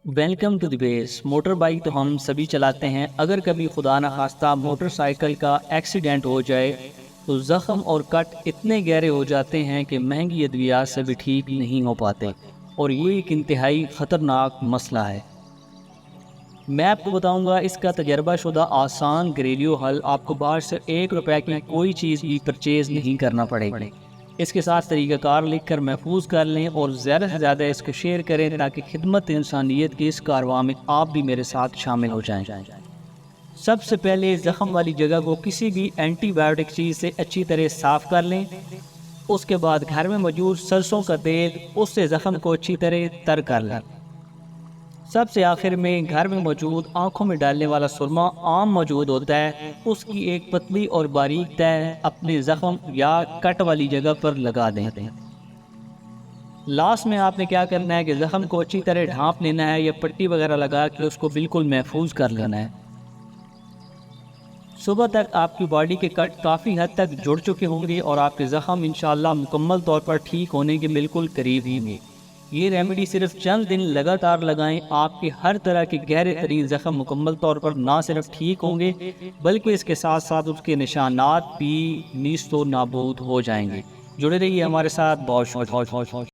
Welcome to the base. Motor bike تو ہم سبھی چلاتے ہیں۔ اگر کبھی خدا نخواستہ موٹر سائیکل کا ایکسیڈنٹ ہو جائے تو زخم اور کٹ اتنے گہرے ہو جاتے ہیں کہ مہنگی ادویات سے بھی ٹھیک نہیں ہو پاتے، اور یہ ایک انتہائی خطرناک مسئلہ ہے۔ میں آپ کو بتاؤں گا اس کا تجربہ شدہ آسان گھریلو حل۔ آپ کو باہر سے 1 روپے کی کوئی چیز بھی پرچیز نہیں کرنا پڑے گی۔ اس کے ساتھ طریقہ کار لکھ کر محفوظ کر لیں اور زیادہ سے زیادہ اس کو شیئر کریں تاکہ خدمت انسانیت کی اس کارواں میں آپ بھی میرے ساتھ شامل ہو جائیں۔ سب سے پہلے زخم والی جگہ کو کسی بھی اینٹی بائیوٹک چیز سے اچھی طرح صاف کر لیں۔ اس کے بعد گھر میں موجود سرسوں کا تیل، اس سے زخم کو اچھی طرح تر کر لیں۔ سب سے آخر میں گھر میں موجود آنکھوں میں ڈالنے والا سرما عام موجود ہوتا ہے، اس کی ایک پتلی اور باریک تہ اپنے زخم یا کٹ والی جگہ پر لگا دیں۔ لاسٹ میں آپ نے کیا کرنا ہے کہ زخم کو اچھی طرح ڈھانپ لینا ہے یا پٹی وغیرہ لگا کے اس کو بالکل محفوظ کر لینا ہے۔ صبح تک آپ کی باڈی کے کٹ کافی حد تک جڑ چکے ہوں گے اور آپ کے زخم انشاءاللہ مکمل طور پر ٹھیک ہونے کے بالکل قریب ہی ہیں۔ یہ ریمیڈی صرف چند دن لگاتار لگائیں، آپ کے ہر طرح کے گہرے ترین زخم مکمل طور پر نہ صرف ٹھیک ہوں گے بلکہ اس کے ساتھ ساتھ اس کے نشانات بھی نیست و نابود ہو جائیں گے۔ جڑے رہیے ہمارے ساتھ۔ بہت